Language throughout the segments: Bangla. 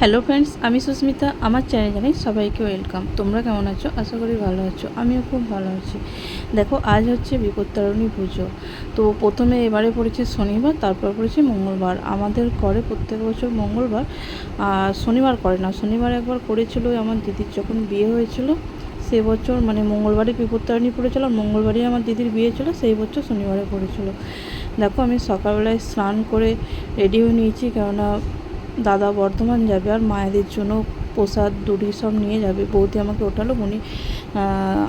হ্যালো ফ্রেন্ডস, আমি সুস্মিতা। আমার চ্যানেলে সবাইকে ওয়েলকাম। তোমরা কেমন আছো? আশা করি ভালো আছো। আমিও খুব ভালো আছি। দেখো, আজ হচ্ছে বিপত্তারিণী পুজো। তো প্রথমে এবারে পড়েছে শনিবার, তারপর পড়েছে মঙ্গলবার। আমাদের করে প্রত্যেক বছর মঙ্গলবার, আর শনিবার করে না। শনিবার একবার করেছিল আমার দিদির যখন বিয়ে হয়েছিল, সে বছর মানে মঙ্গলবারে বিপত্তারিণী পড়েছিল, আর মঙ্গলবারই আমার দিদির বিয়ে ছিল, সেই বছর শনিবারে পড়েছিল। দেখো, আমি সকালবেলায় স্নান করে রেডি হয়ে নিয়েছি, কেননা দাদা বর্ধমান যাবে আর মায়েদের জন্য প্রসাদ ডুরি সব নিয়ে যাবে। বৌদি আমাকে ওঠালো, উনি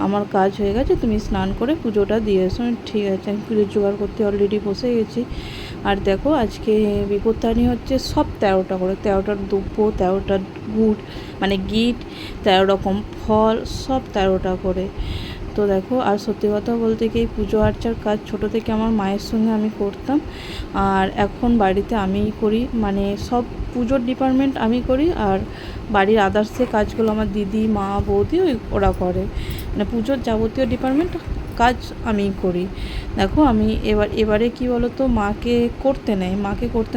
আমার কাজ হয়ে গেছে, তুমি স্নান করে পুজোটা দিয়ে এসো। ঠিক আছে, আমি পুজোর জোগাড় করতে অলরেডি বসে গেছি। আর দেখো, আজকে বিপত্তারিণী হচ্ছে সব 13টা করে, 13টা দ্রব্য, 13টা গুড় মানে গিট, 13 রকম ফল, সব 13টা করে। তো দেখো, আর সত্যি কথা বলতে কি, পুজো আর্চার কাজ ছোট থেকে আমার মায়ের সঙ্গে আমি করতাম, আর এখন বাড়িতে আমিই করি। মানে সব পুজোর ডিপার্টমেন্ট আমি করি, আর বাড়ির আদার্সে কাজগুলো আমার দিদি, মা, বৌদি ওরা করে। মানে পুজোর যাবতীয় ডিপার্টমেন্ট কাজ আমিই করি। দেখো, আমি এবারে কি বলো তো, মাকে করতে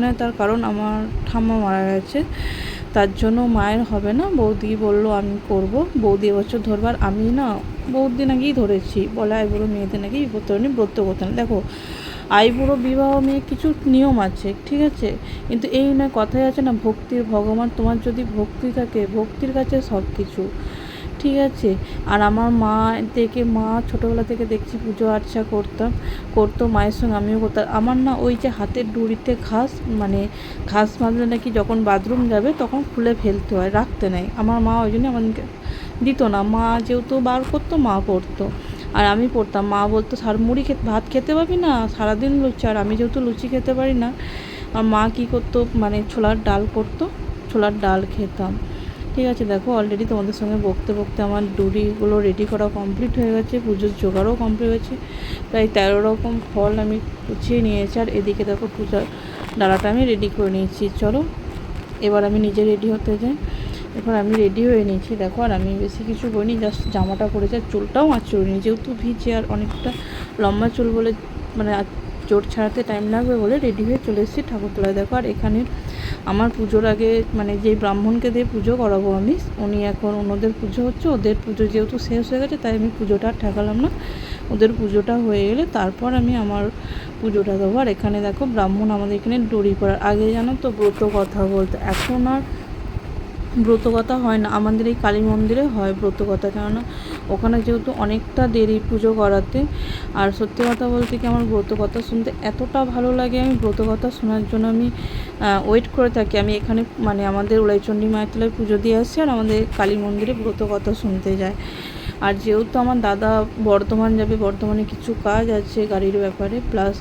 নেয়। তার কারণ আমার ঠাম্মা মারা গেছে, তার জন্য মায়ের হবে না। বৌদি বলল আমি করব। বৌদি এবছর ধরবার, আমি না বহুত দিন আগেই ধরেছি, বলে আইবুড়ো মেয়েদের নাকি বিপত্তারিণী ব্রত করতে না। দেখো, আইবুড়ো বিবাহ নিয়ে কিছু নিয়ম আছে, ঠিক আছে, কিন্তু এই নয়, কথাই আছে না, ভক্তির ভগবান। তোমার যদি ভক্তি থাকে, ভক্তির কাছে সব কিছু, ঠিক আছে। আর আমার মা ছোটোবেলা থেকে দেখছি পুজো আর্চা করতো মায়ের সঙ্গে, আমিও করতাম। আমার না ওই যে হাতের ডুরিতে ঘাস বাঁধলে নাকি যখন বাথরুম যাবে তখন খুলে ফেলতে হয়, রাখতে নেই। আমার মা ওই জন্য আমাদেরকে দিত না। মা যেহেতু বার করতো, মা পড়তো আর আমি পড়তাম। মা বলতো ভাত খেতে পাবি না, সারাদিন লুচি। আর আমি যেহেতু লুচি খেতে পারি না, আর মা কী করতো, মানে ছোলার ডাল করতো, ছোলার ডাল খেতাম। ঠিক আছে, দেখো অলরেডি তোমাদের সঙ্গে বকতে বকতে আমার ডুরিগুলো রেডি করা কমপ্লিট হয়ে গেছে, পুজোর জোগাড়ও কমপ্লিট হয়েছে। প্রায় 13 রকম ফল আমি গুছিয়ে নিয়েছি, আর এদিকে দেখো পূজার ডালাটা আমি রেডি করে নিয়েছি। চলো, এবার আমি নিজে রেডি হতে যাই। এবার আমি রেডি হয়ে নিয়েছি, দেখো। আর আমি বেশি কিছু করিনি, জাস্ট জামাটা পরেছি, আর চুলটাও আঁচড়িনি, যেহেতু ভিজে আর অনেকটা লম্বা চুল বলে, মানে জোর ছাড়াতে টাইম লাগবে বলে রেডি হয়ে চলে এসেছি ঠাকুরতলায়। দেখো, আর এখানে আমার পুজোর আগে মানে যেই ব্রাহ্মণকে দিয়ে পুজো করাবো আমি, উনি এখন ওনাদের পুজো হচ্ছে, ওদের পুজো যেহেতু শেষ হয়ে গেছে, তাই আমি পুজোটা আর ঠেকালাম না। ওদের পুজোটা হয়ে গেলে তারপর আমি আমার পুজোটা দেবো। আর এখানে দেখো, ব্রাহ্মণ আমাদের এখানে ডরি পড়ার আগে জানো তো ব্রত কথা বলতে, এখন আর ব্রতকথা হয় না। আমাদের এই কালী মন্দিরে হয় ব্রতকথা, কেননা ওখানে যেহেতু অনেকটা দেরি পুজো করাতে। আর সত্যি কথা বলতে কি, আমার ব্রতকথা শুনতে এতটা ভালো লাগে, আমি ব্রতকথা শোনার জন্য আমি ওয়েট করে থাকি। আমি এখানে মানে আমাদের উলাইচণ্ডী মায়ের তলায় পুজো দিয়ে আসছি, আর আমাদের কালী মন্দিরে ব্রতকথা শুনতে যায়। আর যেহেতু আমার দাদা বর্ধমান যাবে, বর্ধমানে কিছু কাজ আছে গাড়ির ব্যাপারে, প্লাস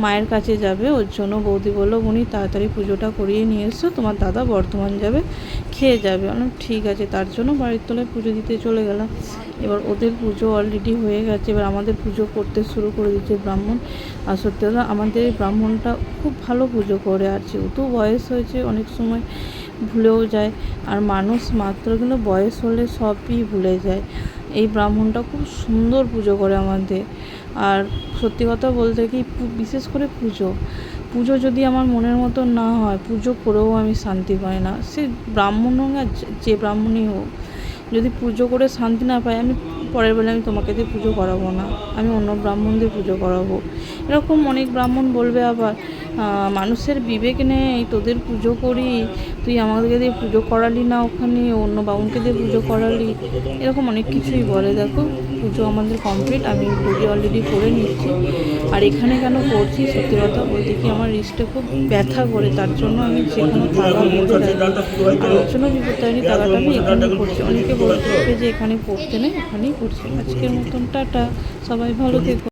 মায়ের কাছে যাবে, ওর জন্য বৌদি বললো উনি তাড়াতাড়ি পুজোটা করিয়ে নিয়ে এসো, তোমার দাদা বর্ধমান যাবে, খেয়ে যাবে। আমি ঠিক আছে, তার জন্য বাড়ির তলায় পুজো দিতে চলে গেলাম। এবার ওদের পুজো অলরেডি হয়ে গেছে, এবার আমাদের পুজো করতে শুরু করে দিচ্ছে ব্রাহ্মণ। আর সত্যি কথা, আমাদের এই ব্রাহ্মণটা খুব ভালো পুজো করে, আর যেহেতু বয়স হয়েছে অনেক সময় ভুলেও যায়, আর মানুষ মাত্র কিন্তু বয়স হলে সবই ভুলে যায়। এই ব্রাহ্মণটা খুব সুন্দর পুজো করে আমাদের। আর সত্যি কথা বলতে কি, বিশেষ করে পুজো যদি আমার মনের মতো না হয়, পুজো করেও আমি শান্তি পাই না। সে ব্রাহ্মণ হোক আর যে ব্রাহ্মণই হোক, যদি পুজো করে শান্তি না পাই, আমি পরের বেলা আমি তোমাকে দিয়ে পুজো করাবো না, আমি অন্য ব্রাহ্মণ দিয়ে পুজো করাবো। এরকম অনেক ব্রাহ্মণ বলবে আবার, মানুষের বিবেক নেই, তোদের পুজো করি, তুই আমাদেরকে দিয়ে পুজো করালি না, ওখানে অন্য বামুনকে দিয়ে পুজো করালি, এরকম অনেক কিছুই বলে। দেখো, পুজো আমাদের কমপ্লিট, আমি পুজো অলরেডি করে নিচ্ছি। আর এখানে কেন করছি, সত্যি কথা বলতে কি, আমার রিস্টে খুব ব্যথা করে, তার জন্য আমি যে কোনো তাগা বেঁধে রাখি, আর ওর জন্য বিপত্তারিণী তাগাটা আমি এখানেই করছি। অনেকে বলতে যে এখানে পড়তে নেই, ওখানেই করছি। আজকের মতন টাটা, সবাই ভালো থেকো।